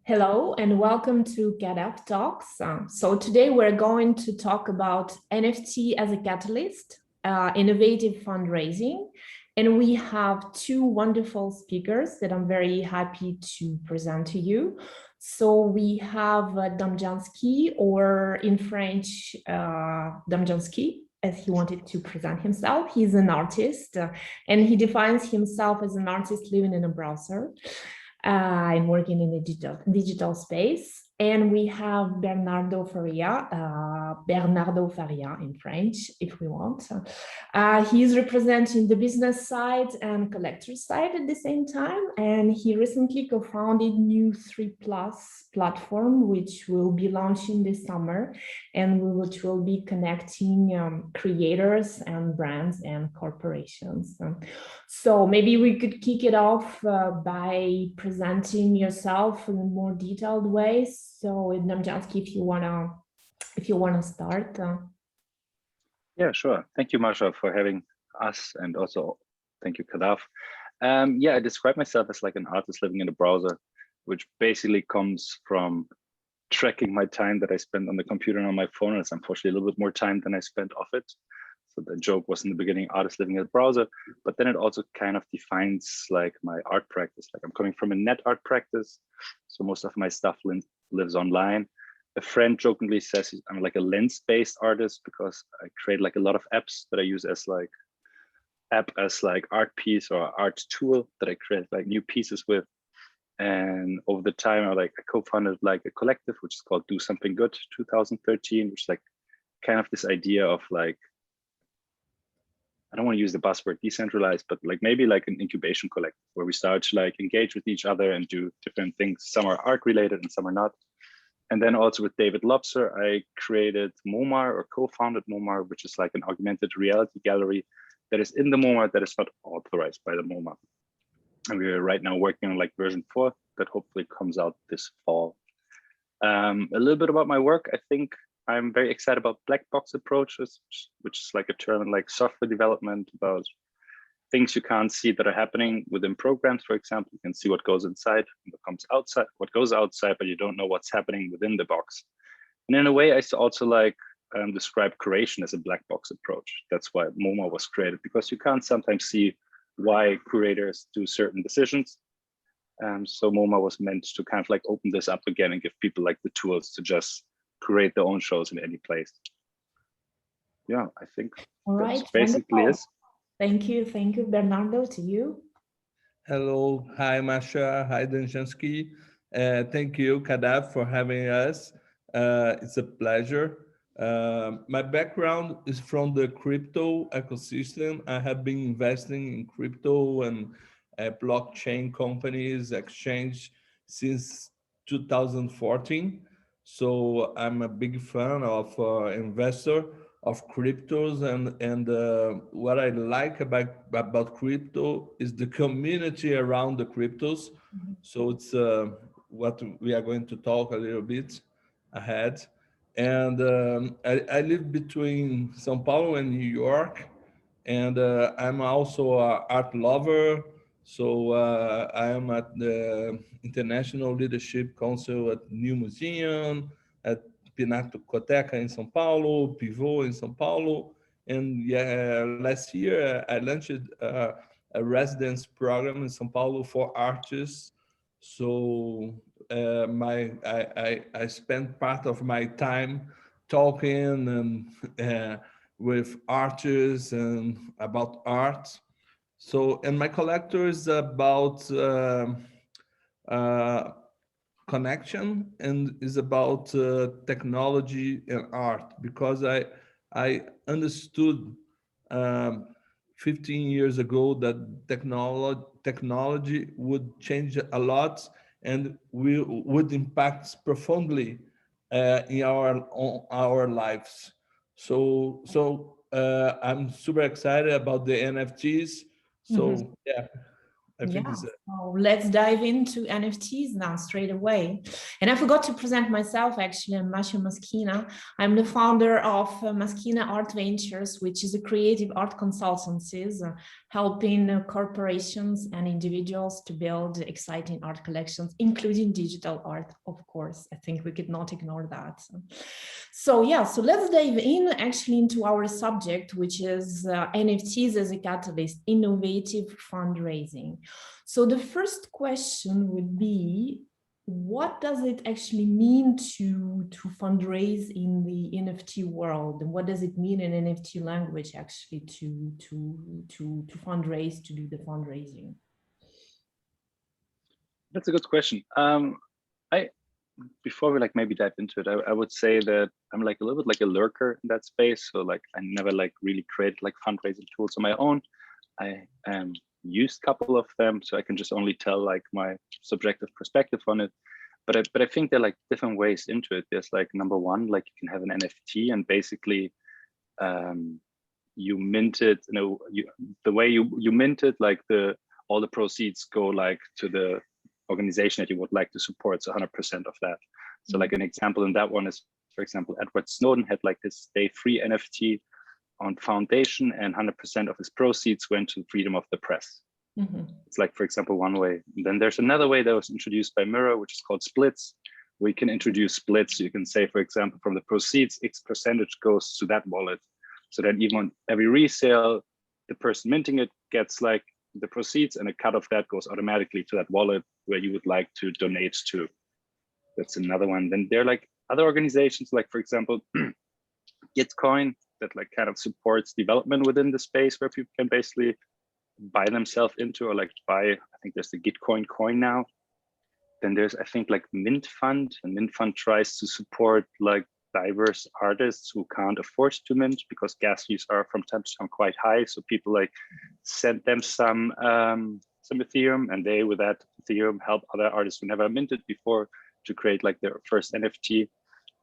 Hello and welcome to CADAF Talks. So today we're going to talk about NFT as a catalyst, innovative fundraising, and we have two wonderful speakers that I'm very happy to present to you. So we have Damjanski, or in French, Damjanski, as he wanted to present himself. He's an artist and he defines himself as an artist living in a browser. I'm working in the digital space. And we have Barnardo Faria, Barnardo Faria in French, if we want. He's representing the business side and collector side at the same time. And he recently co-founded New 3+ platform, which will be launching this summer, and which will be connecting creators and brands and corporations. So maybe we could kick it off by presenting yourself in a more detailed way. So Damjanski, if you wanna start. Yeah, sure. Thank you, Masha, for having us, and also thank you, CADAF. Yeah, I describe myself as like an artist living in a browser, which basically comes from tracking my time that I spend on the computer and on my phone. It's unfortunately a little bit more time than I spent off it. So the joke was in the beginning, artist living in a browser, but then it also kind of defines like my art practice. Like I'm coming from a net art practice, so most of my stuff lives online. A friend jokingly says I'm like a lens-based artist because I create like a lot of apps that I use as like art piece or art tool that I create like new pieces with. And over the time, I co-founded like a collective, which is called Do Something Good 2013, which is like kind of this idea of like, I don't want to use the buzzword decentralized, but like maybe like an incubation collective where we start to like engage with each other and do different things. Some are art related and some are not. And then also with David Lobser, I created MoMA, or co-founded MoMA, which is like an augmented reality gallery that is in the MoMA that is not authorized by the MoMA. And we're right now working on like version 4 that hopefully comes out this fall. A little bit about my work. I think I'm very excited about black box approaches, which is like a term in like software development about things you can't see that are happening within programs. For example, you can see what goes inside and what comes outside, what goes outside, but you don't know what's happening within the box. And in a way, I also like describe curation as a black box approach. That's why MoMA was created, because you can't sometimes see why curators do certain decisions. So MoMA was meant to kind of like open this up again and give people like the tools to just create their own shows in any place. Yeah, I think that's basically it. Thank you, Barnardo. To you. Hello, hi Masha, hi Damjanski. Thank you, CADAF, for having us. It's a pleasure. My background is from the crypto ecosystem. I have been investing in crypto and blockchain companies, exchange since 2014. So I'm a big fan of investor of cryptos, and what I like about crypto is the community around the cryptos. So it's what we are going to talk a little bit ahead. And I live between São Paulo and New York, and I'm also an art lover. So I am at the International Leadership Council at New Museum, at Pinacoteca in São Paulo, Pivot in São Paulo. And yeah, last year I launched a residence program in São Paulo for artists. So I spent part of my time talking and with artists and about art. So, and my collector is about connection and is about technology and art, because I understood 15 years ago that technology would change a lot and would impact profoundly in our lives. So I'm super excited about the NFTs. So yeah, I think it's Oh, let's dive into NFTs now straight away. And I forgot to present myself, actually. I'm Masha Maskina. I'm the founder of Maskina Art Ventures, which is a creative art consultancies helping corporations and individuals to build exciting art collections, including digital art, of course. I think we could not ignore that. So yeah, so let's dive in actually into our subject, which is NFTs as a catalyst, innovative fundraising. So the first question would be, what does it actually mean to fundraise in the NFT world? And what does it mean in NFT language actually to fundraise, to do the fundraising? That's a good question. Before we maybe dive into it, I would say that I'm a little bit like a lurker in that space. So I never really created fundraising tools on my own. I used a couple of them, so I can just only tell my subjective perspective on it. But I think there are different ways into it. There's number one, you can have an NFT and basically you mint it. The way you mint it, all the proceeds go to the organization that you would like to support. So 100% of that. So an example in that one is, for example, Edward Snowden had this day free NFT on foundation, and 100% of his proceeds went to freedom of the press. It's for example, one way. And then there's another way that was introduced by Mirror, which is called splits. We can introduce splits. You can say, for example, from the proceeds, X percentage goes to that wallet. So then even on every resale, the person minting it gets the proceeds, and a cut of that goes automatically to that wallet where you would like to donate to. That's another one. Then there are other organizations, for example, Gitcoin, that kind of supports development within the space where people can basically buy themselves into, or buy, I think there's the Gitcoin coin now. Then there's, I think, Mint Fund, and Mint Fund tries to support diverse artists who can't afford to mint because gas fees are from time to time quite high. So people send them some Ethereum, and they, with that Ethereum, help other artists who never minted before to create their first NFT.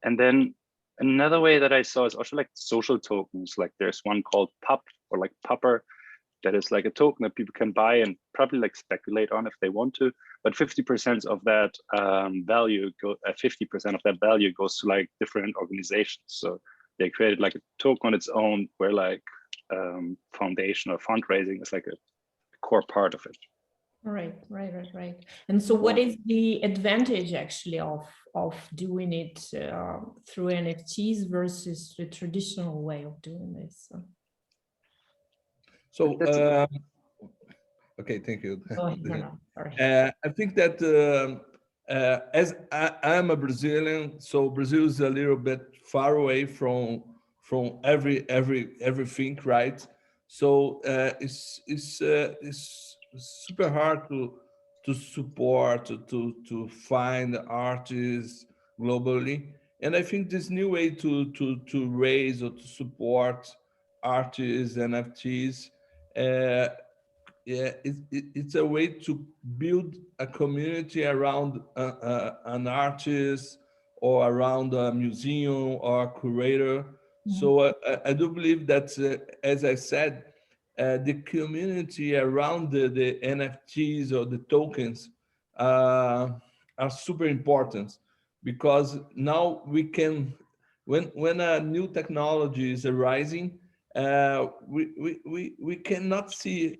And then another way that I saw is also social tokens. There's one called Pup, or Pupper, that is a token that people can buy and probably speculate on if they want to. But 50% of that value, 50% of that value goes to different organizations. So they created a token on its own where foundation or fundraising is a core part of it. Right. And so what is the advantage actually of doing it through NFTs versus the traditional way of doing this? So, okay, thank you. Sorry. I think that as I am a Brazilian, so Brazil is a little bit far away from everything, right? So it's super hard to support, to find artists globally. And I think this new way to raise or to support artists, NFTs, it's a way to build a community around an artist or around a museum or a curator. So I do believe that, as I said, the community around the NFTs or the tokens are super important, because now we can, when a new technology is arising, we cannot see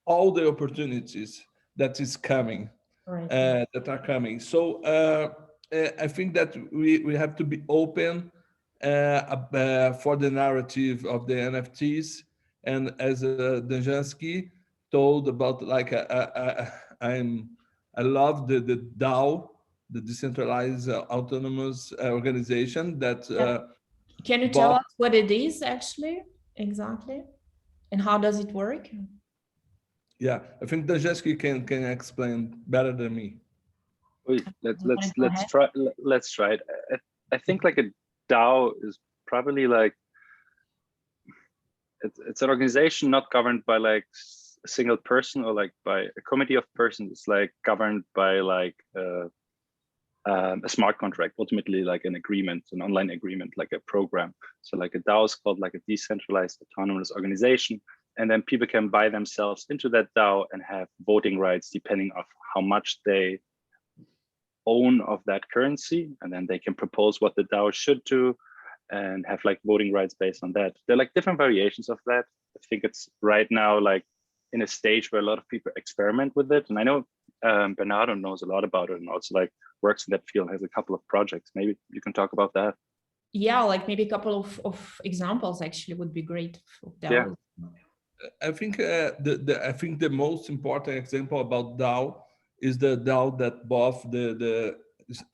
all the opportunities that is coming, that are coming. So I think that we have to be open for the narrative of the NFTs. And as Damjanski told about, I love the DAO, the decentralized autonomous organization that. Can you tell us what it is actually exactly, and how does it work? Yeah, I think Damjanski can explain better than me. Let's try it. I think a DAO is probably it's an organization not governed by a single person or by a committee of persons. It's governed by a smart contract, ultimately an agreement, an online agreement, a program. So a DAO is called a decentralized autonomous organization, and then people can buy themselves into that DAO and have voting rights depending on how much they own of that currency, and then they can propose what the DAO should do and have like voting rights based on that. There are like different variations of that. I think it's right now like in a stage where a lot of people experiment with it, and I know Barnardo knows a lot about it and also like works in that field, has a couple of projects. Maybe you can talk about that. Yeah, like maybe a couple of examples actually would be great for DAO. Yeah. I think I think the most important example about DAO is the DAO that bought the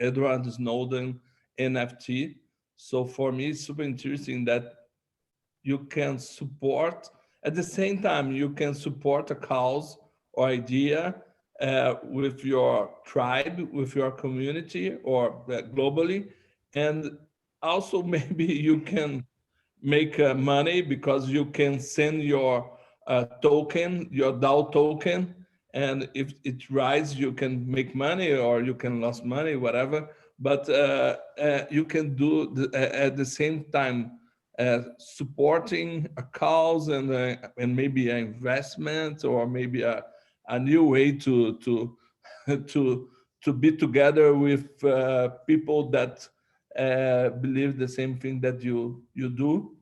Edward Snowden NFT. So for me, it's super interesting that you can support, at the same time, you can support a cause or idea with your tribe, with your community, or globally. And also maybe you can make money because you can send your token, your DAO token, and if it rises, you can make money or you can lose money, whatever. But you can do at the same time supporting a cause and maybe an investment or maybe a new way to to be together with people that believe the same thing that you do.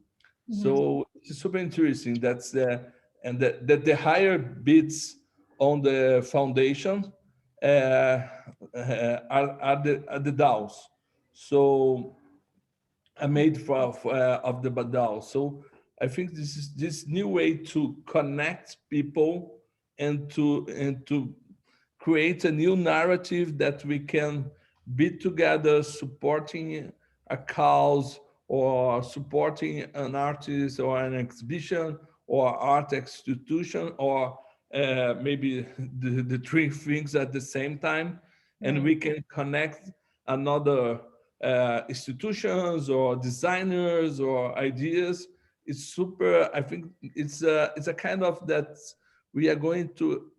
So it's super interesting. That's and that the higher bids on the foundation are the DAOs. So I made of the DAO. So I think this is this new way to connect people and to create a new narrative that we can be together supporting a cause or supporting an artist or an exhibition or art institution or maybe the three things at the same time. And we can connect another institutions or designers or ideas. It's super, I think it's a kind of that we are going to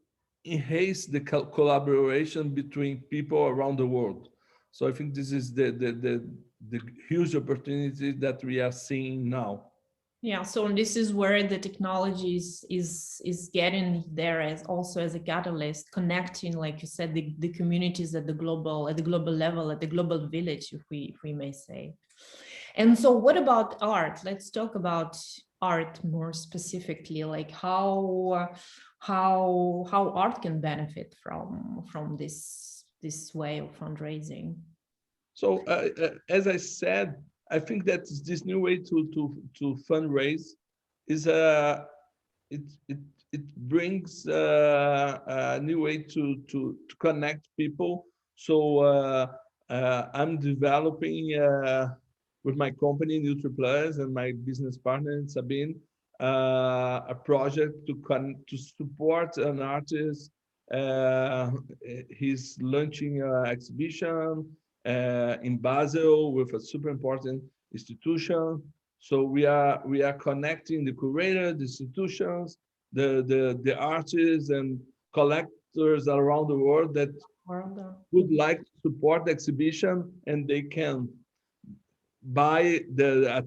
enhance the collaboration between people around the world. So I think this is the huge opportunity that we are seeing now. Yeah, so this is where the technology is getting there as also as a catalyst, connecting, like you said, the communities at the global level, at the global village, if we may say. And so what about art? Let's talk about art more specifically, like how art can benefit from this way of fundraising. So as I said, I think that this new way to fundraise is it brings a new way to connect people. So I'm developing with my company NutriPlus and my business partner Sabine a project to support an artist. He's launching an exhibition in Basel with a super important institution. So we are connecting the curator, the institutions, the artists and collectors around the world that would like to support the exhibition, and they can buy the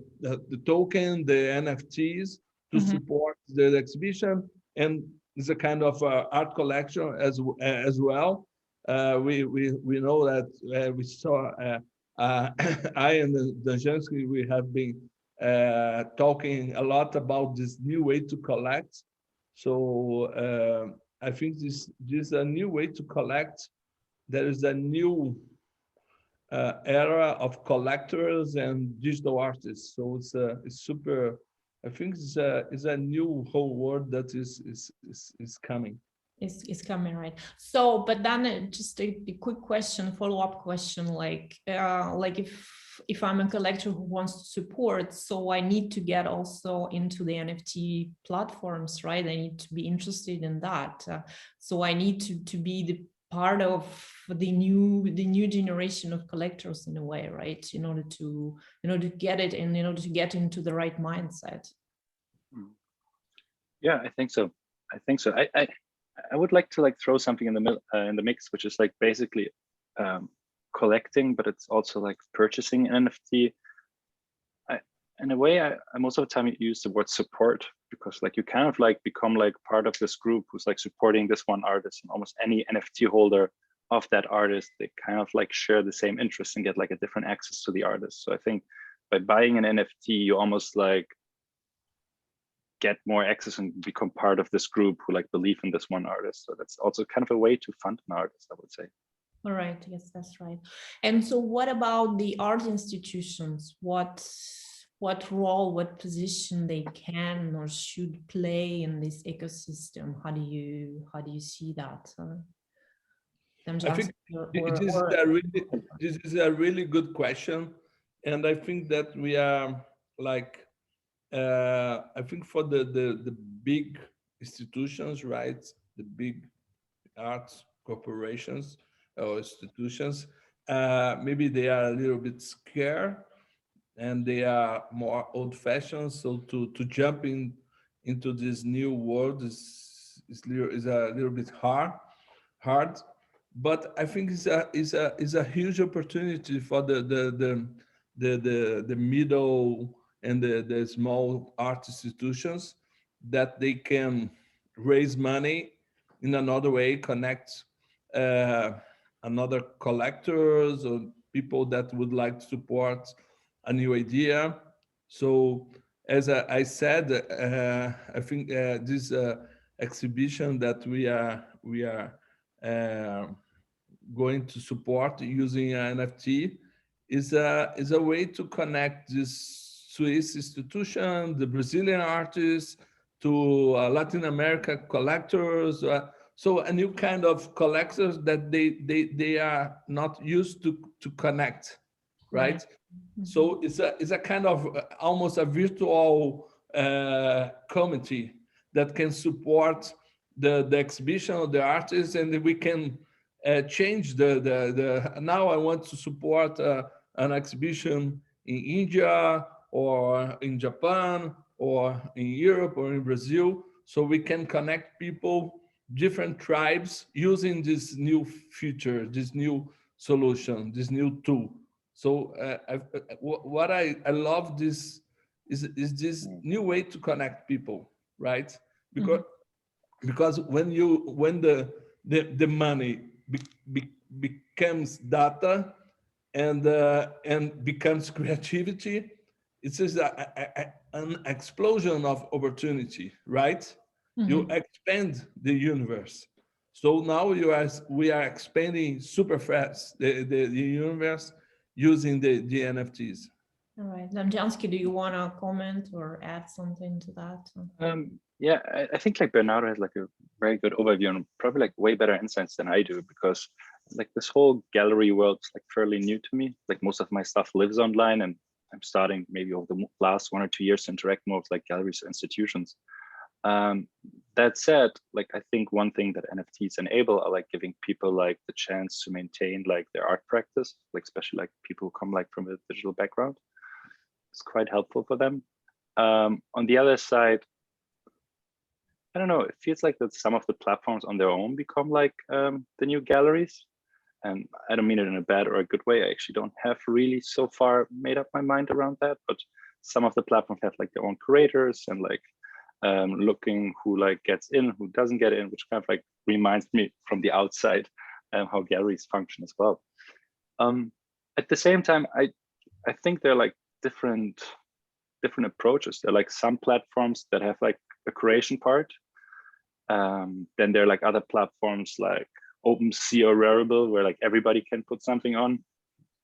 token, the NFTs to support the exhibition, and it's a kind of art collection as well. We know that we saw I and Damjanski, we have been talking a lot about this new way to collect. So I think this is a new way to collect. There is a new era of collectors and digital artists. So it's super. I think it's a new whole world that is coming. Is coming, right? So, but then just a quick question, follow-up question, like if I'm a collector who wants to support, so I need to get also into the NFT platforms, right? I need to be interested in that. So I need to be the part of the new generation of collectors in a way, right? In order to get it and in order to get into the right mindset. Yeah, I think so. I would like to like throw something in the mix, which is like basically collecting, but it's also like purchasing an NFT. in a way, I most of the time use the word support, because like you kind of like become like part of this group who's like supporting this one artist, and almost any NFT holder of that artist, they kind of like share the same interests and get like a different access to the artist. So I think by buying an NFT, you almost like get more access and become part of this group who like believe in this one artist. So that's also kind of a way to fund an artist, I would say. All right, yes, that's right. And so what about the art institutions? What role, what position they can or should play in this ecosystem? How do you see that? I think this is a really good question, and I think that we are like I think for the big institutions, right? The big arts corporations or institutions, maybe they are a little bit scared and they are more old-fashioned. So to jump into this new world is a little bit hard. But I think it's a huge opportunity for the middle and the small art institutions, that they can raise money in another way, connect uh, another collectors or people that would like to support a new idea. So as I said, I think this exhibition that we are uh, going to support using an NFT is a way to connect this Swiss institution, the Brazilian artists, to Latin America collectors. So a new kind of collectors that they are not used to connect, right? So it's a kind of almost a virtual committee that can support the exhibition of the artists, and we can change the now I want to support an exhibition in India or in Japan or in Europe or in Brazil, so we can connect people, different tribes, using this new feature, this new solution, this new tool. So what I love this is this new way to connect people, right? Because when the money becomes data and becomes creativity, it's just an explosion of opportunity, right? You expand the universe. So now we are expanding super fast the universe using the NFTs. All right, Damjanski, do you want to comment or add something to that? Yeah, I think like Barnardo has like a very good overview and probably like way better insights than I do, because like this whole gallery world is like fairly new to me. Like most of my stuff lives online, and I'm starting maybe over the last 1 or 2 years to interact more with like galleries or institutions. That said, like I think one thing that NFTs enable are like giving people like the chance to maintain like their art practice, like especially like people who come like from a digital background. It's quite helpful for them. On the other side, I don't know, it feels like that some of the platforms on their own become like the new galleries. And I don't mean it in a bad or a good way. I actually don't have really so far made up my mind around that, but some of the platforms have like their own curators and like looking who like gets in, who doesn't get in, which kind of like reminds me from the outside how galleries function as well. At the same time, I think they're like different approaches. There are like some platforms that have like a curation part. Then there are like other platforms like OpenSea or Rarible, where like everybody can put something on.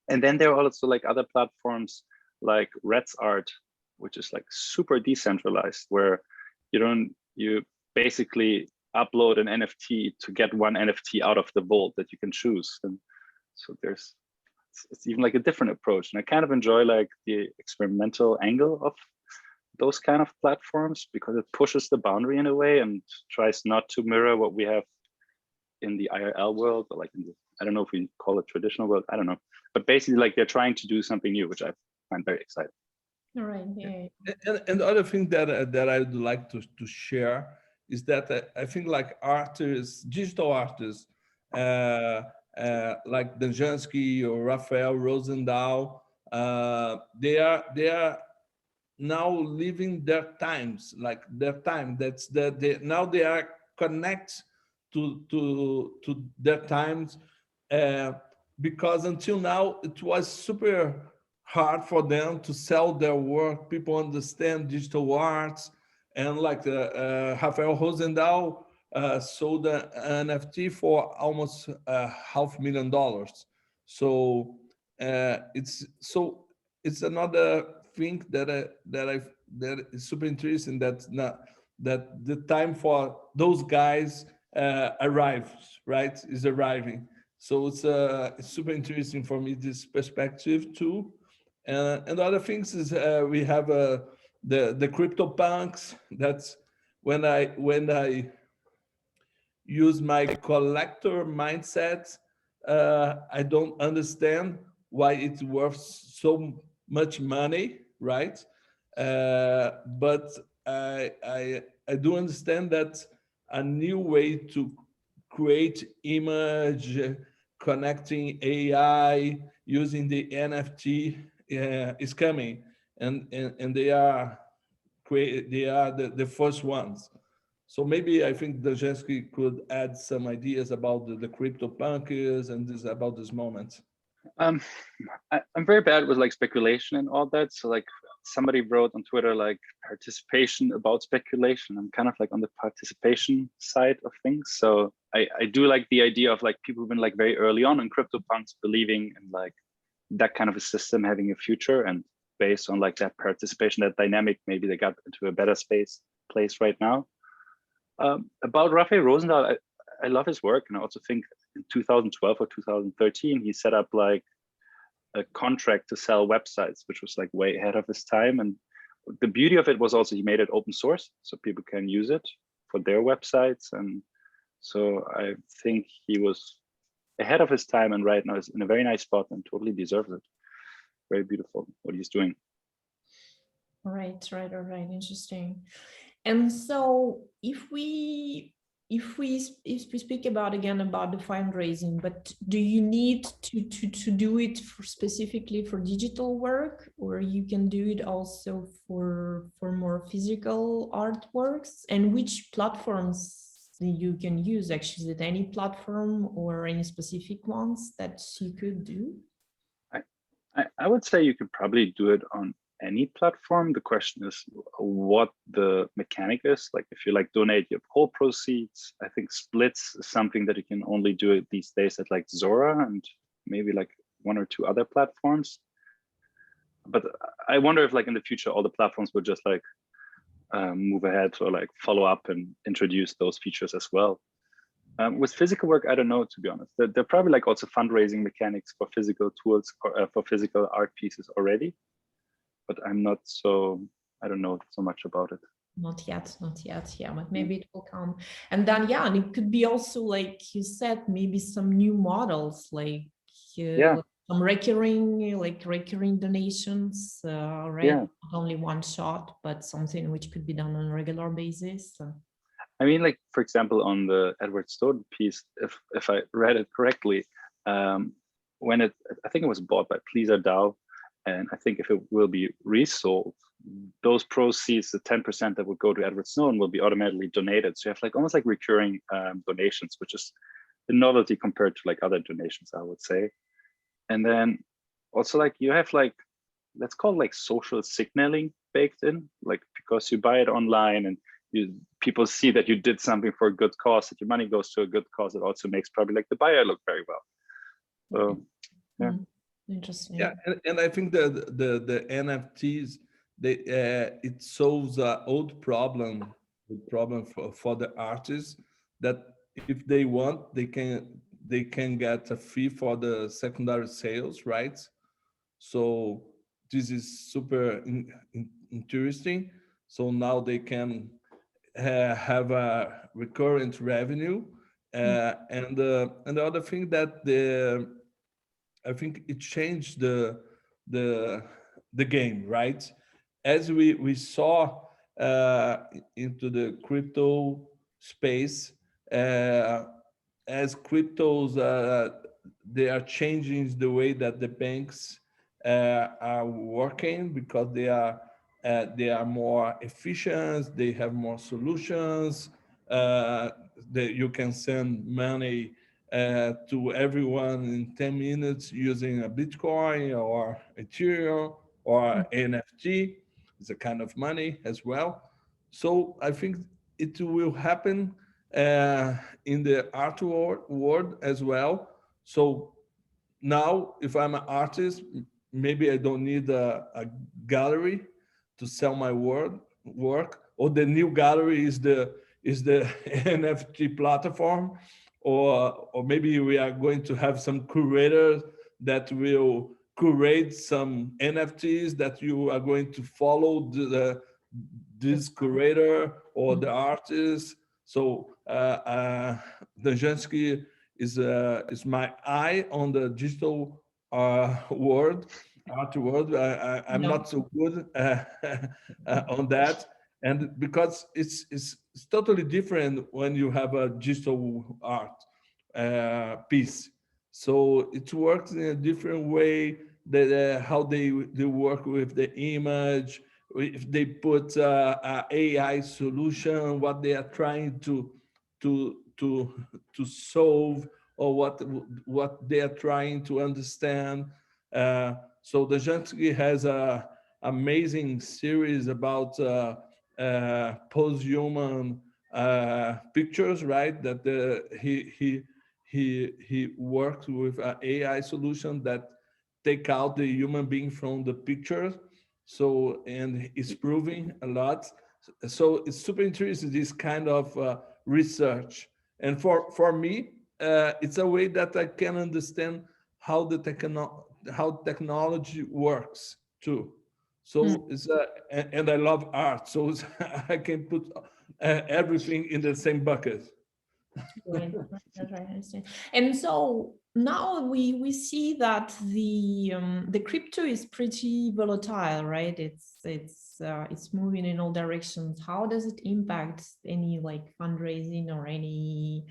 And then there are also like other platforms like Red's Art, which is like super decentralized, where you basically upload an NFT to get one NFT out of the vault that you can choose. And so it's even like a different approach. And I kind of enjoy like the experimental angle of those kind of platforms, because it pushes the boundary in a way and tries not to mirror what we have in the IRL world, or like in the, I don't know if we call it traditional world, I don't know. But basically like they're trying to do something new, which I find very exciting. All right. Yeah. And the other thing that I would like to share is that I think like artists, digital artists, like Damjanski or Raphael Rosendahl, they are now living their times, like their time. That's now they are connect to their times, because until now it was super hard for them to sell their work. People understand digital arts, and like Rafael Rosendahl sold an NFT for almost $500,000. So it's another thing that is super interesting. That the time for those guys arrives, right? Is arriving. So it's super interesting for me, this perspective too. And other things is we have the crypto punks. That's when I use my collector mindset. I don't understand why it's worth so much money, right? But I do understand that a new way to create image, connecting AI using the NFT is coming, and they are the first ones. So maybe I think Damjanski could add some ideas about the crypto punkers and about this moment. Um, I'm very bad with like speculation and all that. So like somebody wrote on Twitter like participation about speculation. I'm kind of like on the participation side of things. So I do like the idea of like people who've been like very early on in CryptoPunks believing in like that kind of a system having a future, and based on like that participation, that dynamic, maybe they got into a better place right now. About Rafael Rosendahl, I love his work, and I also think in 2012 or 2013 he set up like a contract to sell websites, which was like way ahead of his time. And the beauty of it was also he made it open source, so people can use it for their websites. And so I think he was ahead of his time, and right now is in a very nice spot and totally deserves it. Very beautiful what he's doing. All right. Interesting. And so if we speak about again about the fundraising, but do you need to do it specifically for digital work, or you can do it also for more physical artworks? And which platforms you can use? Actually, is it any platform or any specific ones that you could do? I would say you could probably do it on any platform. The question is what the mechanic is. Like if you like donate your whole proceeds, I think splits is something that you can only do it these days at like Zora and maybe like one or two other platforms. But I wonder if like in the future all the platforms will just like move ahead or like follow up and introduce those features as well. With physical work, I don't know, to be honest. There are probably like also fundraising mechanics for physical tools or for physical art pieces already, but I'm not so, I don't know so much about it. Not yet, yeah, but maybe it will come. And then, yeah, and it could be also, like you said, maybe some new models, like some recurring donations, right? Yeah. Not only one shot, but something which could be done on a regular basis. I mean, like, for example, on the Edward Snowden piece, if I read it correctly, when I think it was bought by Pleaser DAO, and I think if it will be resold, those proceeds, the 10% that would go to Edward Snowden, will be automatically donated. So you have like almost like recurring donations, which is the novelty compared to like other donations, I would say. And then also like you have like, let's call it like social signaling baked in, like because you buy it online and people see that you did something for a good cause, that your money goes to a good cause. It also makes probably like the buyer look very well. So yeah. Interesting. Yeah, and I think the NFTs, it solves an old problem for the artists, that if they want, they can get a fee for the secondary sales, right? So this is super interesting. So now they can have a recurrent revenue, and the other thing that I think it changed the game, right? As we saw into the crypto space, as cryptos they are changing the way that the banks are working, because they are they are more efficient, they have more solutions, that you can send money to everyone in 10 minutes using a Bitcoin or Ethereum or NFT. It's a kind of money as well. So I think it will happen in the art world as well. So now, if I'm an artist, maybe I don't need a gallery to sell my work, or the new gallery is the NFT platform, or maybe we are going to have some curators that will curate some NFTs that you are going to follow this curator or the artist. So Damjanski is my eye on the digital world, art world. I'm Yeah. not so good on that, and because it's totally different when you have a digital art piece. So it works in a different way. That how they work with the image, if they put a AI solution, what they are trying to to to solve, or what they are trying to understand. So the Damjanski has a amazing series about post-human pictures, right? That he works with an AI solution that take out the human being from the picture. So, and it's proving a lot. So it's super interesting, this kind of research. And for me, it's a way that I can understand how how technology works too. So it's and I love art, so I can put everything in the same bucket. Right, that's right, I understand. And so now we see that the crypto is pretty volatile, right? It's moving in all directions. How does it impact any like fundraising or any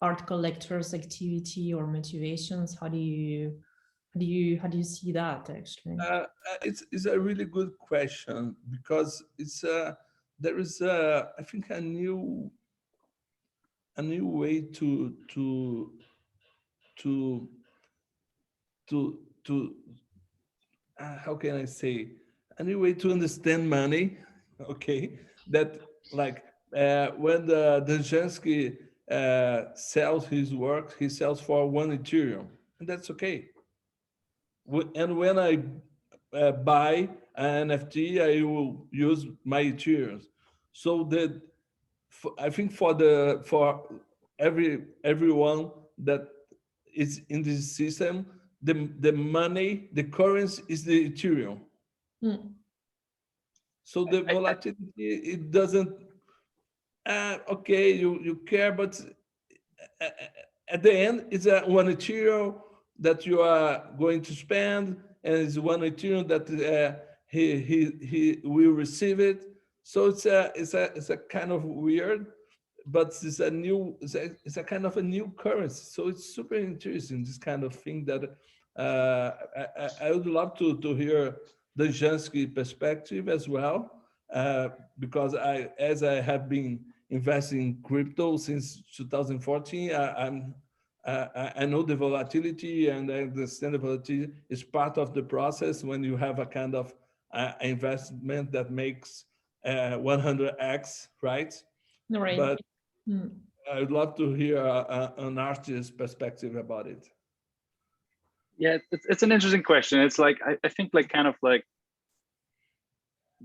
art collectors activity or motivations? How do you see that actually? It's a really good question, because there is I think a new way to to how can I say, a new way to understand money. Okay, that like when the Damjanski sells his work, he sells for 1 Ethereum, and that's okay. And when I buy an NFT, I will use my Ethereum. So that I think for everyone that is in this system, the money, the currency is the Ethereum. Mm. So the volatility, it doesn't. Okay, you care, but uh, at the end, it's a 1 Ethereum that you are going to spend, and it's 1 Ethereum that he will receive it. So it's a kind of weird, but it's a kind of a new currency. So it's super interesting, this kind of thing that I would love to hear the Damjanski perspective as well, because as I have been investing in crypto since 2014, I know the volatility, and I understand the volatility is part of the process when you have a kind of investment that makes 100x, right? Right. But Mm. I would love to hear an artist's perspective about it. Yeah, it's an interesting question. It's like I think like kind of like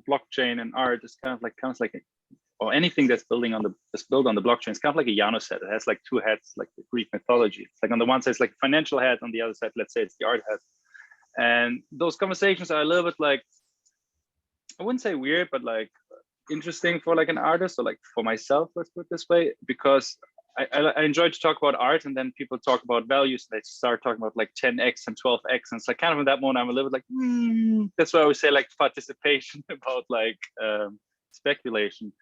blockchain and art is kind of like or anything that's built on the blockchain. It's kind of like a Janus head. It has like two heads, like the Greek mythology. It's like on the one side it's like financial head, on the other side, let's say it's the art head. And those conversations are a little bit like, I wouldn't say weird, but like interesting for like an artist, or like for myself, let's put it this way, because I enjoy to talk about art, and then people talk about values. They start talking about like 10x and 12x, and it's like kind of in that moment I'm a little bit like, that's why I would say like participation about like speculation.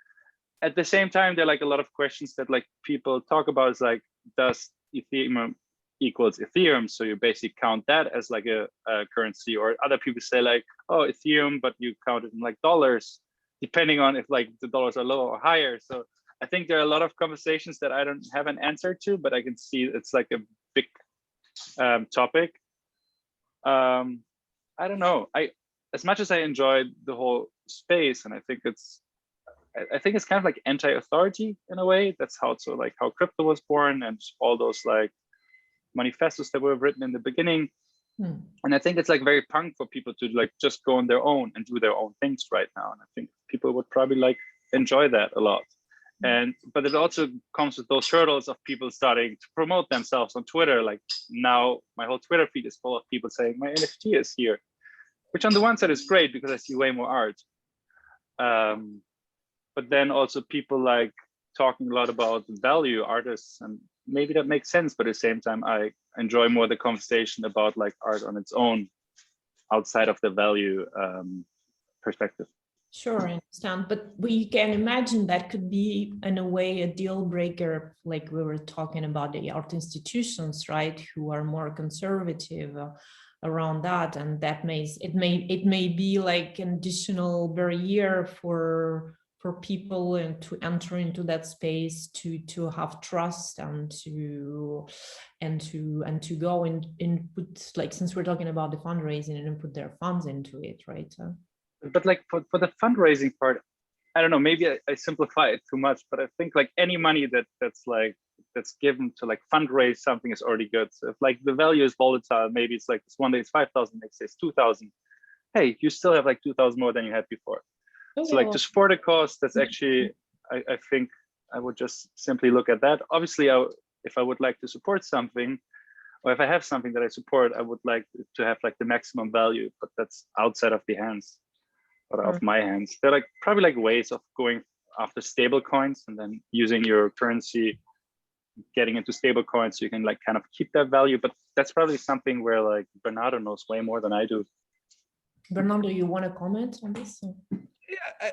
At the same time, there are like a lot of questions that like people talk about. Is like, does Ethereum equals Ethereum. So you basically count that as like a currency, or other people say like, oh, Ethereum, but you count it in like dollars, depending on if like the dollars are lower or higher. So I think there are a lot of conversations that I don't have an answer to, but I can see it's like a big topic. I don't know. As much as I enjoyed the whole space, and I think it's kind of like anti-authority in a way. That's how crypto was born, and all those like manifestos that were written in the beginning. And I think it's like very punk for people to like just go on their own and do their own things right now. And I think people would probably like enjoy that a lot. But it also comes with those hurdles of people starting to promote themselves on Twitter. Like now my whole Twitter feed is full of people saying my NFT is here, which on the one side is great because I see way more art. But then also people like talking a lot about value artists, and maybe that makes sense, but at the same time, I enjoy more the conversation about like art on its own outside of the value perspective. Sure, I understand. But we can imagine that could be, in a way, a deal breaker, like we were talking about the art institutions, right, who are more conservative around that. And that it may be like an additional barrier for people and to enter into that space, to have trust and to go and put, like, since we're talking about the fundraising, and put their funds into it, right? But like for the fundraising part, I don't know, maybe I simplify it too much, but I think like any money that's given to like fundraise something is already good. So if like the value is volatile, maybe it's like one day it's 5,000, next day it's 2,000. Hey, you still have like 2,000 more than you had before. Okay, so like just for the cost, that's actually, I think I would just simply look at that. Obviously, if I would like to support something, or if I have something that I support, I would like to have like the maximum value, but that's outside of the hands, or of my hands. They're like probably like ways of going after stable coins and then using your currency, getting into stable coins so you can like kind of keep that value. But that's probably something where like Barnardo knows way more than I do. Barnardo, you want to comment on this? Yeah,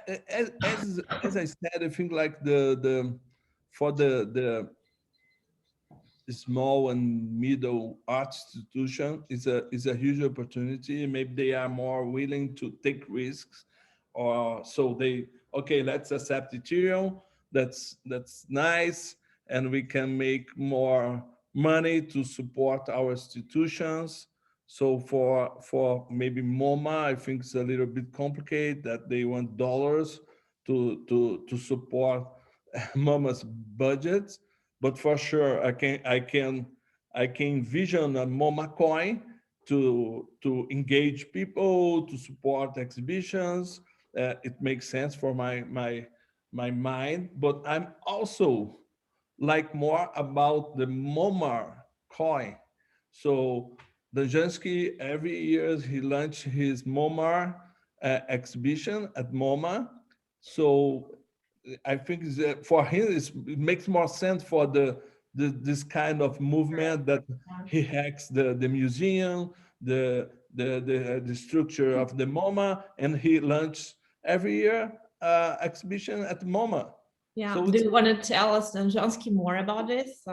as I said, I think like for the small and middle art institution is a huge opportunity. Maybe they are more willing to take risks, or so okay, let's accept Ethereum. That's nice, and we can make more money to support our institutions. So for maybe MoMA, I think it's a little bit complicated that they want dollars to support MoMA's budgets. But for sure, I can envision a MoMA coin to engage people, to support exhibitions. It makes sense for my mind. But I'm also like more about the MoMA coin. So Damjanski, every year he launched his MoMA exhibition at MoMA. So I think for him it makes more sense for this kind of movement that he hacks the museum, the structure of the MoMA, and he launched every year exhibition at MoMA. Yeah. So do you want to tell us, Damjanski, more about this?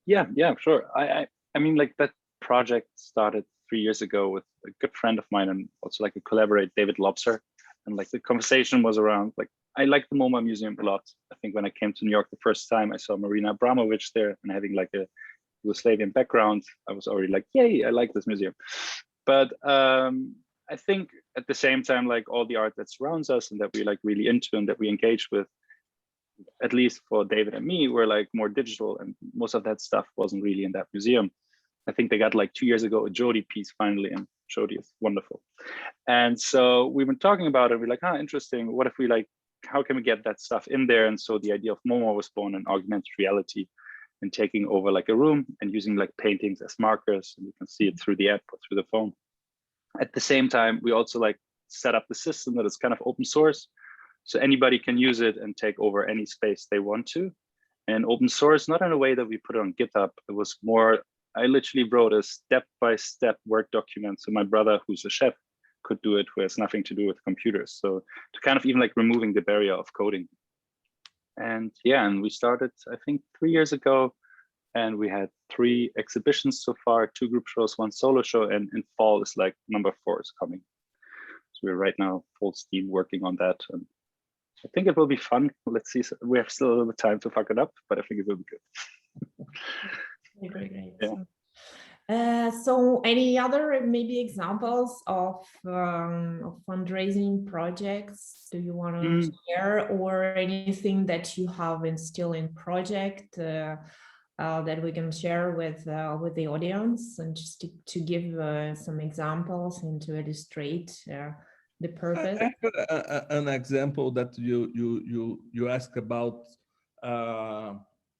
Yeah, sure. I mean, like that project started 3 years ago with a good friend of mine and also like a collaborator, David Lobser. And like the conversation was around, like, I like the MoMA Museum a lot. I think when I came to New York the first time, I saw Marina Abramovic there, and having like a Yugoslavian background, I was already like, yay, I like this museum. But I think at the same time, like all the art that surrounds us and that we like really into and that we engage with, at least for David and me, we're like more digital, and most of that stuff wasn't really in that museum. I think they got like 2 years ago a Jody piece finally, and Jody is wonderful. And so we've been talking about it. We're like, interesting. What if we like, how can we get that stuff in there? And so the idea of MoMA was born in augmented reality and taking over like a room and using like paintings as markers. And you can see it through the app or through the phone. At the same time, we also like set up the system that is kind of open source. So anybody can use it and take over any space they want to. And open source, not in a way that we put it on GitHub. It was more, I literally wrote a step-by-step Word document. So my brother, who's a chef, could do it, who has nothing to do with computers. So to kind of even like removing the barrier of coding. And yeah, and we started, I think 3 years ago, And we had 3 exhibitions so far, 2 group shows, 1 solo show, and in fall is like number 4 is coming. So we're right now full steam working on that. And I think it will be fun. Let's see. We have still a little bit of time to fuck it up, but I think it will be good. Great. Yeah. So any other maybe examples of fundraising projects do you want to share, or anything that you have still in project that we can share with the audience, and just to give some examples and to illustrate the purpose? I have an example that you asked about,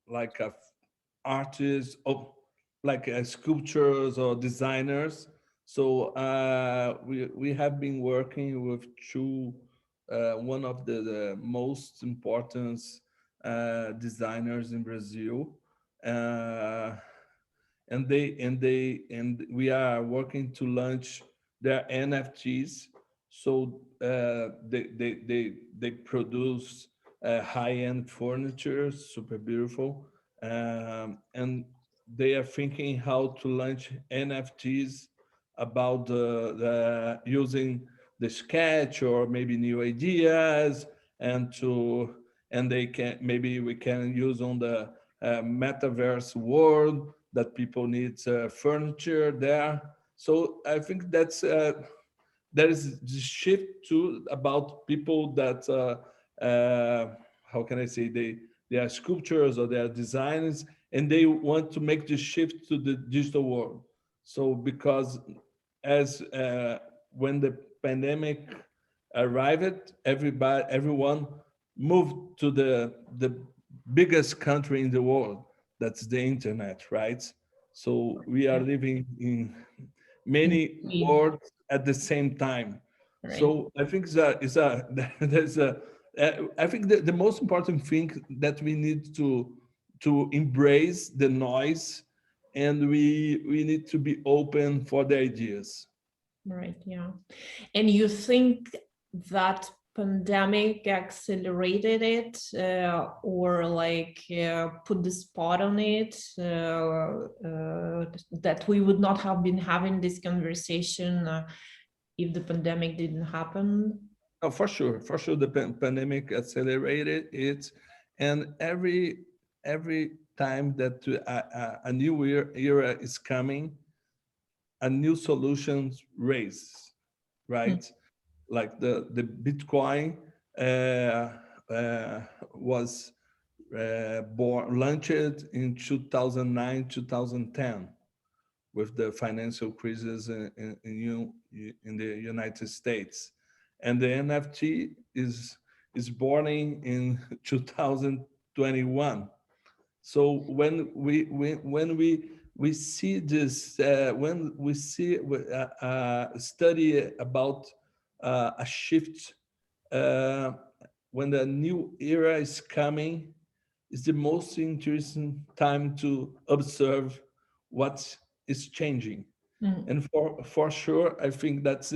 like artists, like sculptures or designers. So we have been working with two, one of the most important designers in Brazil, and we are working to launch their NFTs. So they produce high-end furniture, super beautiful, and they are thinking how to launch NFTs about the using the sketch or maybe new ideas, and they can, maybe we can use on the metaverse world that people need furniture there. So I think that's there is this shift to about people that how can I say, they are sculptures or they are designers, and they want to make the shift to the digital world. So because as when the pandemic arrived, everyone moved to the biggest country in the world, that's the internet, right? So we are living in many worlds at the same time. Right. So I think there's a I think the most important thing that we need to embrace the noise, and we need to be open for the ideas. Right, yeah. And you think that pandemic accelerated it, or like put the spot on it, that we would not have been having this conversation if the pandemic didn't happen? Oh, for sure, the pandemic accelerated it, and every time that a new era is coming, a new solutions raise, right? Like the Bitcoin was launched in 2009, 2010, with the financial crisis in the United States, and the NFT is born in 2021. So when we see this, when we see a study about a shift, when the new era is coming, is the most interesting time to observe what is changing. And for sure, I think that's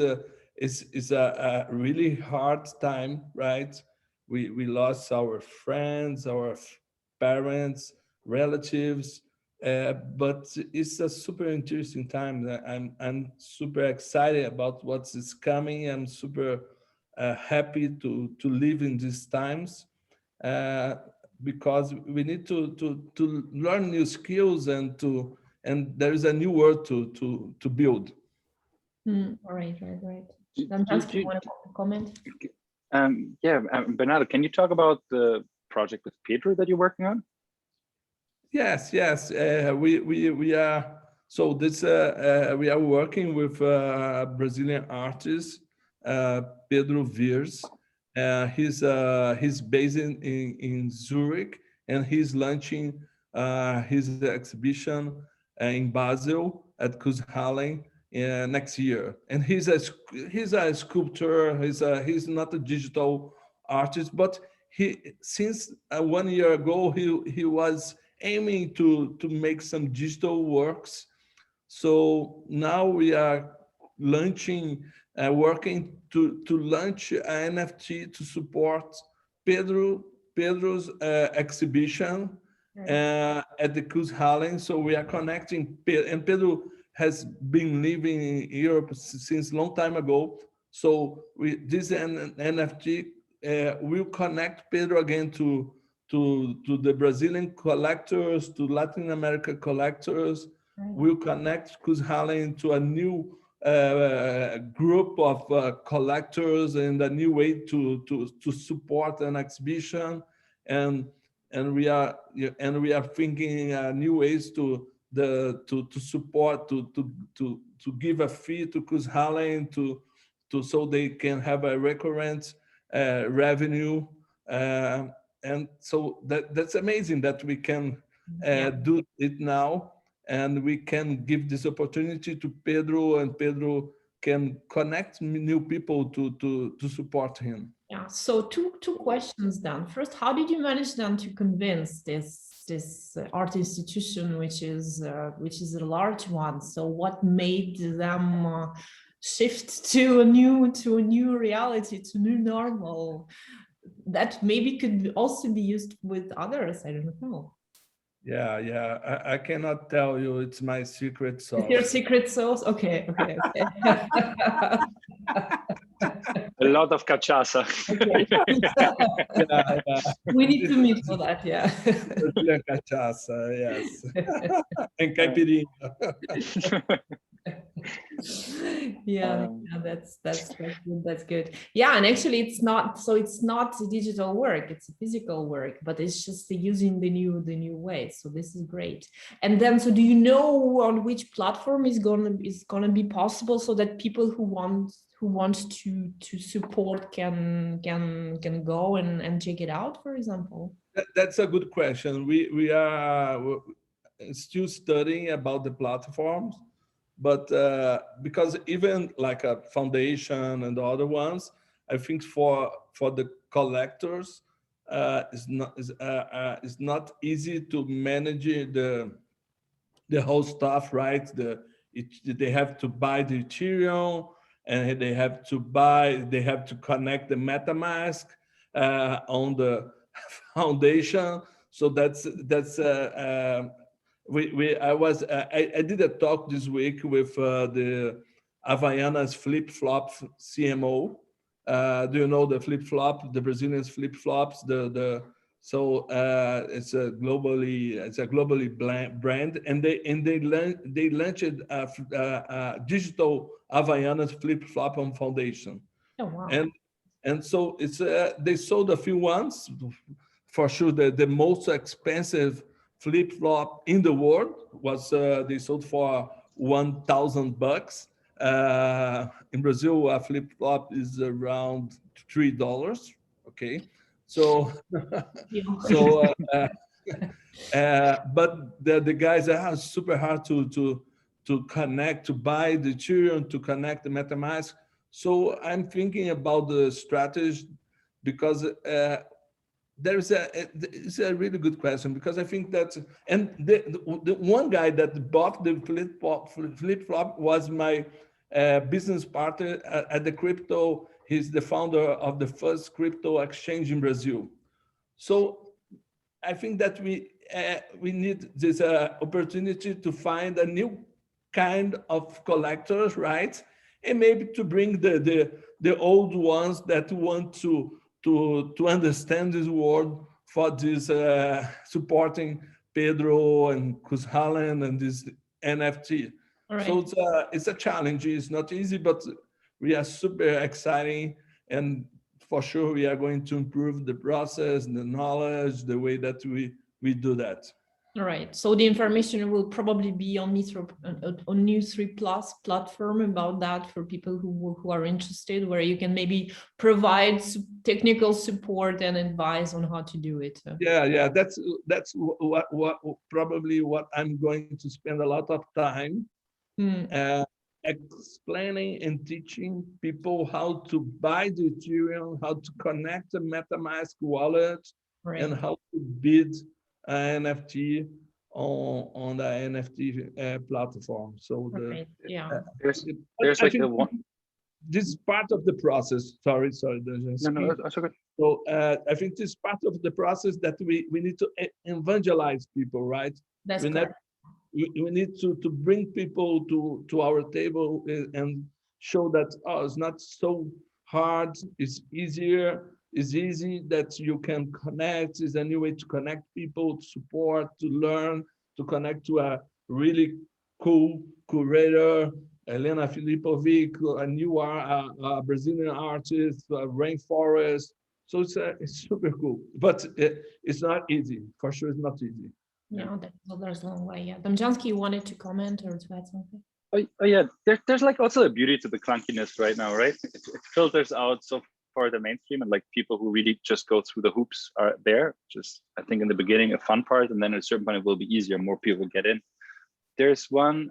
is a really hard time, right? We lost our friends, our parents, relatives, but it's a super interesting time. I'm super excited about what is coming. I'm super happy to live in these times, because we need to learn new skills, and there is a new world to build. All right. Damjanski, you want to comment? Yeah, Bernardo, can you talk about the project with Pedro that you're working on? Yes. We are, so this we are working with Brazilian artist Pedro Viers. He's based in Zurich, and he's launching his exhibition in Basel at Kunsthalle next year. And he's a sculptor. He's not a digital artist, but he, since 1 year ago, he was aiming to make some digital works. So now we are launching, working to launch an NFT to support Pedro's exhibition at the Kuzhalen. So we are connecting, and Pedro has been living in Europe since long time ago. So this NFT will connect Pedro again to the Brazilian collectors, to Latin America collectors. Will connect Kuzhalen to a new group of collectors and a new way to support an exhibition, and we are thinking new ways to support to give a fee to Kuzhalen so they can have a recurrent revenue, and so that's amazing that we can do it now. And we can give this opportunity to Pedro, and Pedro can connect new people to support him. Yeah. So two questions then. First, how did you manage then to convince this art institution, which is a large one? So what made them shift to a new reality, to new normal that maybe could also be used with others? I don't know. Yeah. I cannot tell you. It's my secret sauce. It's your secret sauce? Okay. A lot of cachaça. Okay. Yeah. We need to meet for that, yeah. Cachaça, yes. And caipirinha. Yeah, that's good. Yeah, and actually it's not digital work, it's a physical work, but it's just using the new way. So this is great. And then, so do you know on which platform is gonna be possible, so that people who want to support can go and check it out, for example? That's a good question. We are still studying about the platforms, but because even like a foundation and the other ones, I think for the collectors, it's not easy to manage the whole stuff, right? They have to buy the Ethereum, and they have to connect the MetaMask on the foundation. So I did a talk this week with the Havaianas flip-flop CMO. Do you know the flip-flop, the Brazilian flip-flops? So it's a globally brand, and they launched a digital Havaianas flip-flop on foundation. Oh, wow. And so it's they sold a few ones. For sure, the most expensive flip-flop in the world was they sold for $1,000. In Brazil, a flip-flop is around $3. Okay, so but the guys are super hard to connect, to buy the Ethereum, to connect the MetaMask. So I'm thinking about the strategy, because it's a really good question, because I think that, and the one guy that bought the flip-flop was my business partner at the crypto. He's the founder of the first crypto exchange in Brazil. So I think that we need this opportunity to find a new kind of collectors, right? And maybe to bring the old ones that want to understand this world for this supporting Pedro and Kuzhalen and this NFT. Right. So it's a challenge. It's not easy, but we are super exciting, and for sure we are going to improve the process, the knowledge, the way that we do that. All right. So the information will probably be on Neo3 Plus platform about that for people who are interested, where you can maybe provide technical support and advice on how to do it. Yeah. That's what probably what I'm going to spend a lot of time explaining and teaching people how to buy the Ethereum, how to connect the MetaMask wallet, right, and how to bid NFT on the NFT platform. So there's like this is part of the process. Sorry, No, no, Damjanski. that's okay. So I think this is part of the process that we need to evangelize people, right? That's we correct. we need to bring people to our table and show that, oh, it's not so hard, it's easier, it's easy, that you can connect, is a new way to connect people, to support, to learn, to connect to a really cool curator, Elena Filipovic, and you are a Brazilian artist, Rainforest. So it's super cool, but it's not easy. For sure, it's not easy. Yeah, there's a long way. Yeah, Damjanski wanted to comment or to add something. Oh yeah, there's like also a beauty to the clunkiness right now, right? It filters out so far the mainstream, and like people who really just go through the hoops are there. Just I think in the beginning a fun part, and then at a certain point it will be easier. More people get in. There's one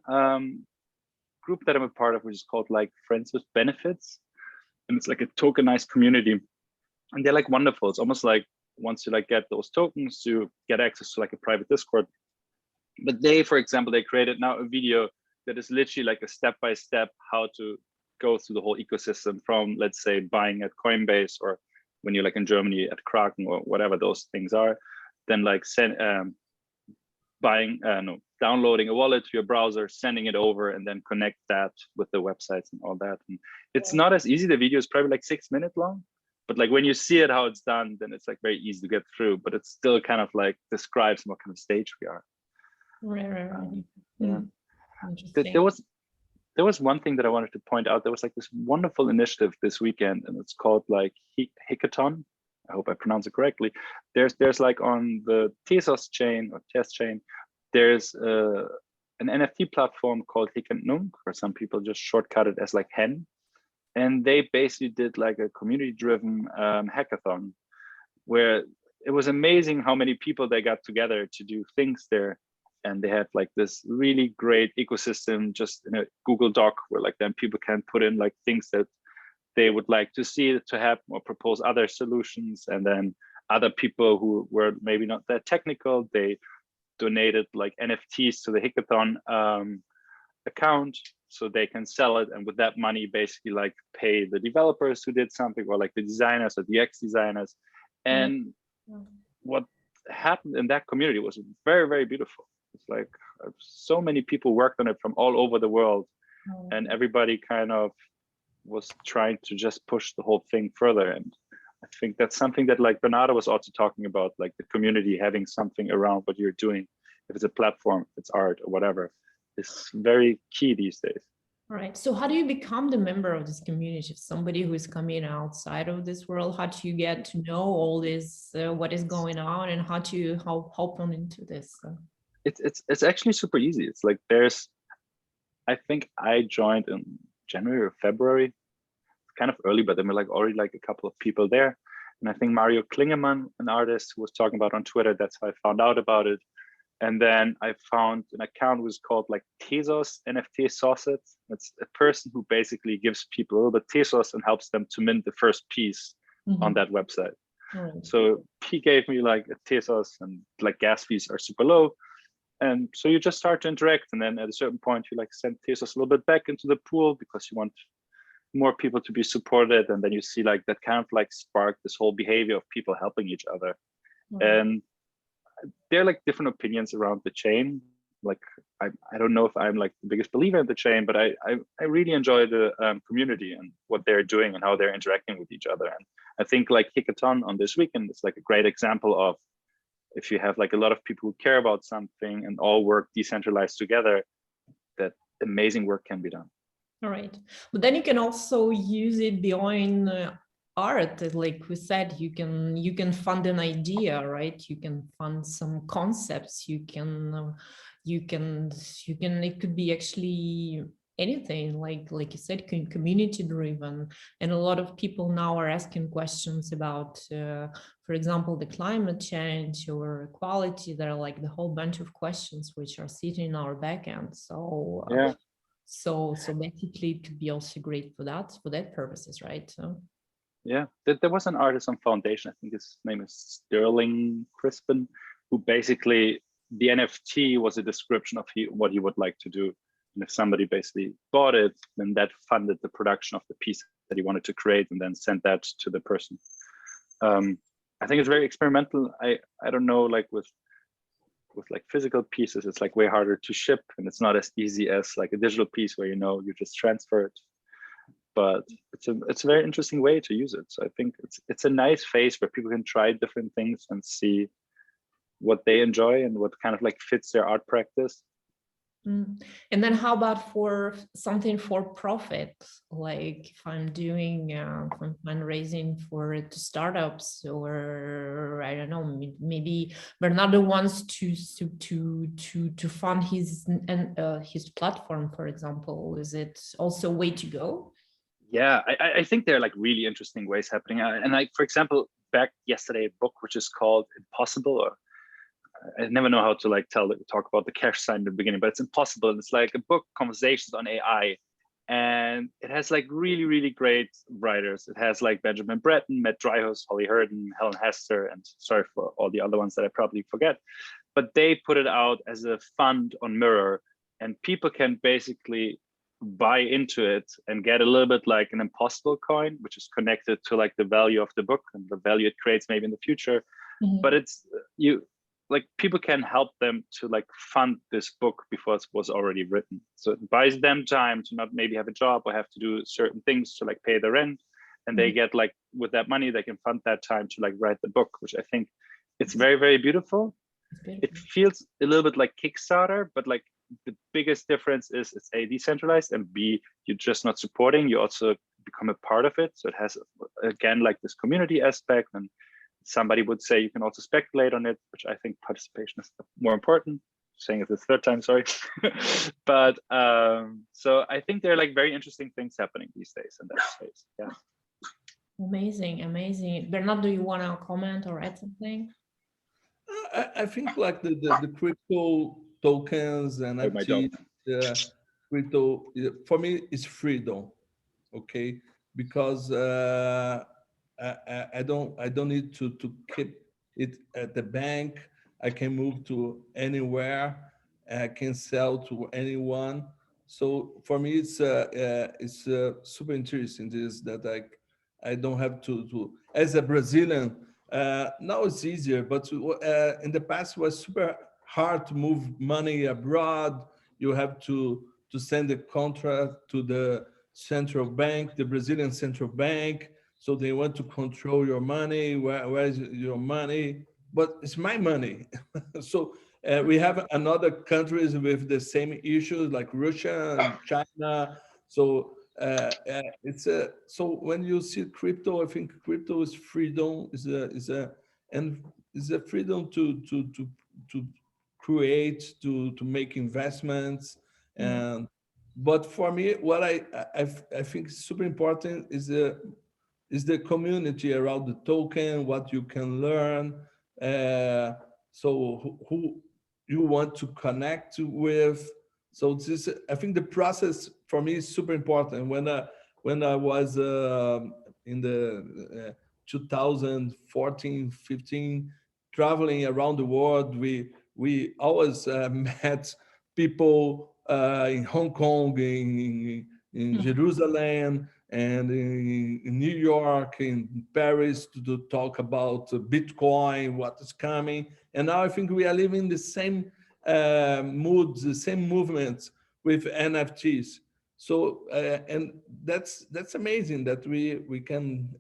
group that I'm a part of, which is called like Friends with Benefits, and it's like a tokenized community, and they're like wonderful. It's almost like once you like get those tokens, you get access to like a private Discord. But they, for example, they created now a video that is literally like a step-by-step how to go through the whole ecosystem from, let's say, buying at Coinbase, or when you're like in Germany at Kraken or whatever those things are, then like downloading a wallet to your browser, sending it over, and then connect that with the websites and all that. And it's not as easy. The video is probably like 6 minutes long, but like when you see it how it's done, then it's like very easy to get through. But it's still kind of like describes what kind of stage we are. Right. Yeah. Interesting. There was one thing that I wanted to point out. There was like this wonderful initiative this weekend, and it's called like Hackathon. I hope I pronounce it correctly. There's like on the Tezos chain or Tez chain, there's an NFT platform called Hackathon, or some people just shortcut it as like Hen. And they basically did like a community-driven hackathon, where it was amazing how many people they got together to do things there. And they had like this really great ecosystem just in a Google Doc, where like then people can put in like things that they would like to see to happen or propose other solutions. And then other people who were maybe not that technical, they donated like NFTs to the Hackathon account so they can sell it. And with that money, basically like pay the developers who did something, or like the designers or the UX designers. And what happened in that community was very, very beautiful. It's like so many people worked on it from all over the world, and everybody kind of was trying to just push the whole thing further. And I think that's something that like Barnardo was also talking about, like the community having something around what you're doing. If it's a platform, if it's art or whatever, is very key these days. Right. So how do you become the member of this community? Somebody who is coming outside of this world, how do you get to know all this, what is going on, and how to hop on into this? It's actually super easy. It's like I think I joined in January or February, kind of early, but there were like already like a couple of people there. And I think Mario Klingemann, an artist who was talking about on Twitter, that's how I found out about it. And then I found an account was called like Tezos NFT Saucet. It's a person who basically gives people a little bit Tezos and helps them to mint the first piece on that website. So he gave me like a Tezos, and like gas fees are super low. And so you just start to interact. And then at a certain point, you like send Tezos a little bit back into the pool because you want more people to be supported. And then you see like that kind of like spark this whole behavior of people helping each other. And there are like different opinions around the chain. Like I don't know if I'm like the biggest believer in the chain, but I really enjoy the community and what they're doing and how they're interacting with each other. And I think like Hackathon on this weekend is like a great example of, if you have like a lot of people who care about something and all work decentralized together, that amazing work can be done. All right, but then you can also use it beyond art. Like we said, you can fund an idea, right? You can fund some concepts. You can it could be actually anything, like you said, community driven. And a lot of people now are asking questions about for example, the climate change or equality. There are like the whole bunch of questions which are sitting in our backend. So so basically it could be also great for that purposes, right? So yeah, there was an artist on Foundation, I think his name is Sterling Crispin, who basically the NFT was a description of what he would like to do. And if somebody basically bought it, then that funded the production of the piece that he wanted to create and then sent that to the person. I think it's very experimental. I don't know, like with like physical pieces, it's like way harder to ship, and it's not as easy as like a digital piece where you just transfer it. But it's a very interesting way to use it. So I think it's a nice phase where people can try different things and see what they enjoy and what kind of like fits their art practice. And then how about for something for profit? Like if I'm doing fundraising for startups, or I don't know, maybe Barnardo wants to fund his platform, for example. Is it also a way to go? Yeah, I think there are like really interesting ways happening. And like, for example, back yesterday, a book which is called Impossible, or I never know how to like talk about the cash sign in the beginning, but it's Impossible. It's like a book, Conversations on AI. And it has like really, really great writers. It has like Benjamin Breton, Matt Dryhouse, Holly Hurden, Helen Hester, and sorry for all the other ones that I probably forget. But they put it out as a fund on Mirror, and people can basically buy into it and get a little bit like an Impossible coin, which is connected to like the value of the book and the value it creates maybe in the future. But it's like people can help them to like fund this book before it was already written. So it buys them time to not maybe have a job or have to do certain things to like pay the rent. And they get like, with that money, they can fund that time to like write the book, which I think it's very, very beautiful. It feels a little bit like Kickstarter, but like the biggest difference is it's A, decentralized, and B, you're just not supporting, you also become a part of it. So it has, again, like this community aspect, and somebody would say you can also speculate on it, which I think participation is more important. Saying it the third time, sorry. But so I think there are like very interesting things happening these days in that space. Yeah. Amazing, amazing. Bernardo, do you want to comment or add something? I think like the crypto tokens and NFTs, crypto, for me, it's freedom, okay? Because I don't need to keep it at the bank. I can move to anywhere. I can sell to anyone. So for me, it's super interesting. This that I don't have to as a Brazilian. Now it's easier, but in the past it was super hard to move money abroad. You have to send a contract to the central bank, the Brazilian central bank. So they want to control your money. Where is your money? But it's my money. So we have another countries with the same issues like Russia and China. So it's a so when you see crypto, I think crypto is freedom, is a freedom to create, to make investments. And but for me, what I think is super important is the community around the token, what you can learn. So who you want to connect with. So this, I think the process for me is super important. When I was in the 2014, 15, traveling around the world, we always met people in Hong Kong, in Jerusalem, and in New York, in Paris, to talk about Bitcoin, what is coming. And now I think we are living the same moods, the same movements with NFTs. So and that's amazing that we can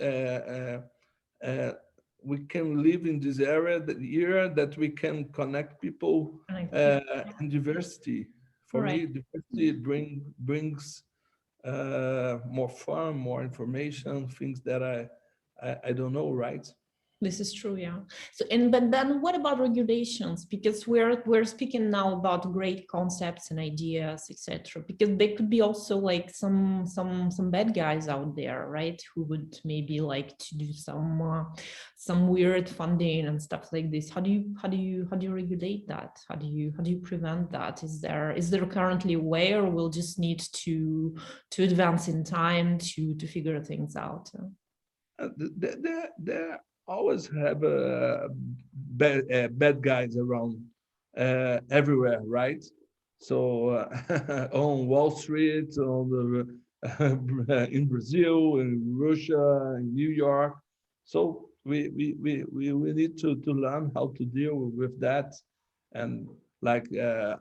live in this era that we can connect people in diversity. For me, diversity brings more fun, more information, things that I don't know, right? This is true, yeah. So, but then what about regulations? Because we're speaking now about great concepts and ideas, etc. Because there could be also like some bad guys out there, right? Who would maybe like to do some weird funding and stuff like this. How do you regulate that? How do you prevent that? Is there currently a way, or we'll just need to advance in time to figure things out? There always have bad guys around everywhere, right? So on Wall Street, on the in Brazil, in Russia, in New York. So we need to learn how to deal with that, and like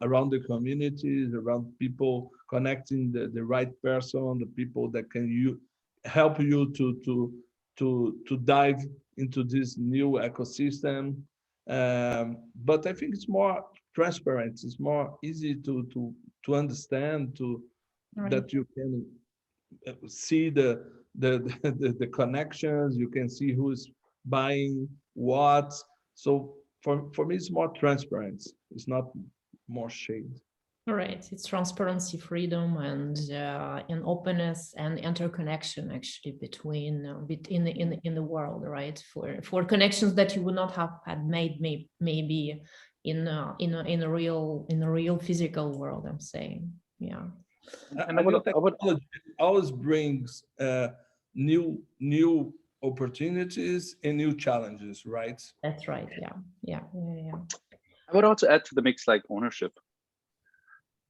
around the communities, around people, connecting the right person, the people that can help you to dive into this new ecosystem. But I think it's more transparent. It's more easy to understand, that you can see the connections. You can see who's buying what. So for me, it's more transparent. It's not more shade. Right, it's transparency, freedom, and openness and interconnection actually between in the world, right? For connections that you would not have had made maybe in a real physical world. I'm saying, yeah. And I would Technology always brings new opportunities and new challenges, right? That's right. Yeah. I would also add to the mix like ownership.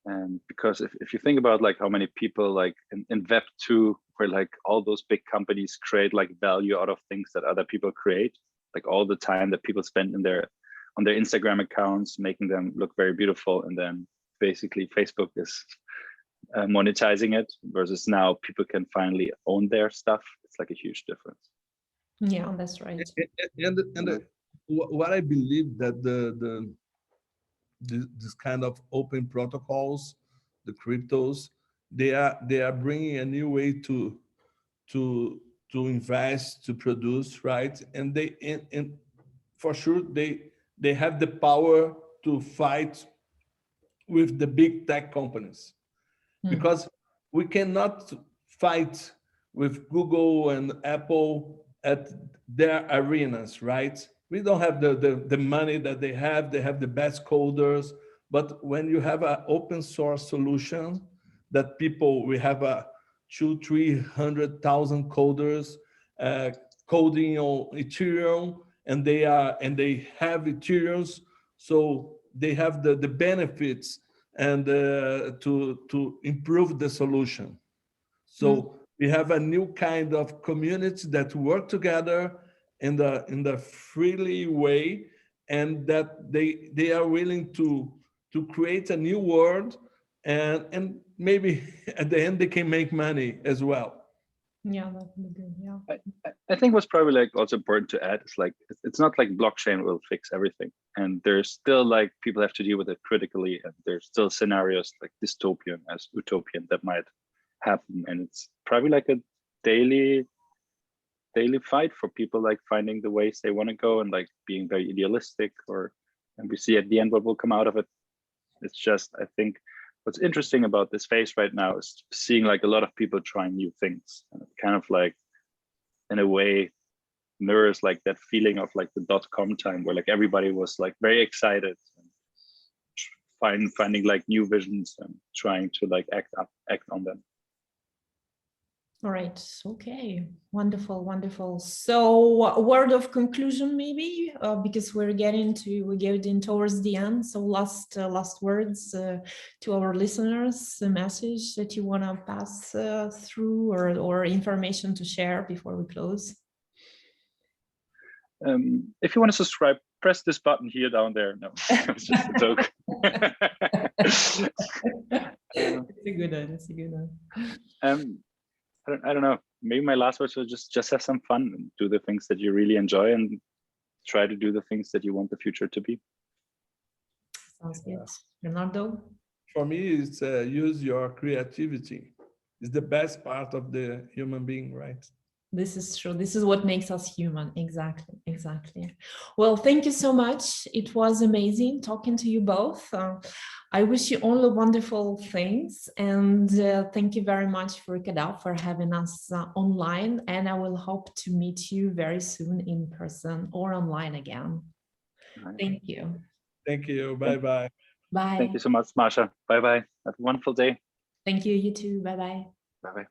And because if you think about like how many people like in Web 2, where like all those big companies create like value out of things that other people create, like all the time that people spend on their Instagram accounts, making them look very beautiful, and then basically Facebook is monetizing it, versus now people can finally own their stuff. It's like a huge difference. Yeah, that's right. And what I believe that this kind of open protocols, the cryptos, they are bringing a new way to invest, to produce, right? And and for sure they have the power to fight with the big tech companies, because we cannot fight with Google and Apple at their arenas, right? We don't have the money that they have. They have the best coders. But when you have an open source solution that we have a 200,000-300,000 coders coding on Ethereum, and they have Ethereum, so they have the benefits and to improve the solution. So we have a new kind of community that work together in the freely way, and that they are willing to create a new world, and maybe at the end they can make money as well. Yeah, that would be good. Yeah. I think what's probably like also important to add is like it's not like blockchain will fix everything, and there's still like people have to deal with it critically, and there's still scenarios like dystopian as utopian that might happen, and it's probably like a daily fight for people like finding the ways they want to go and like being very idealistic, and we see at the end what will come out of it. It's just, I think what's interesting about this phase right now is seeing like a lot of people trying new things, and it kind of like in a way mirrors like that feeling of like the .com time, where like everybody was like very excited and finding like new visions and trying to like act on them. All right. Okay. Wonderful. So a word of conclusion, maybe, because we're getting towards the end. So last words to our listeners, a message that you want to pass through, or information to share before we close. If you want to subscribe, press this button here down there. No, it's just a joke. It's a good one. I don't know. Maybe my last words will just have some fun and do the things that you really enjoy, and try to do the things that you want the future to be. Sounds good. Barnardo? For me, it's use your creativity. It's the best part of the human being, right? This is true. This is what makes us human. Exactly. Well, thank you so much. It was amazing talking to you both. I wish you all wonderful things, and thank you very much for CADAF for having us online. And I will hope to meet you very soon in person or online again. Right. Thank you. Thank you. Bye-bye. Bye. Thank you so much, Masha. Bye-bye. Have a wonderful day. Thank you. You too. Bye-bye. Bye-bye.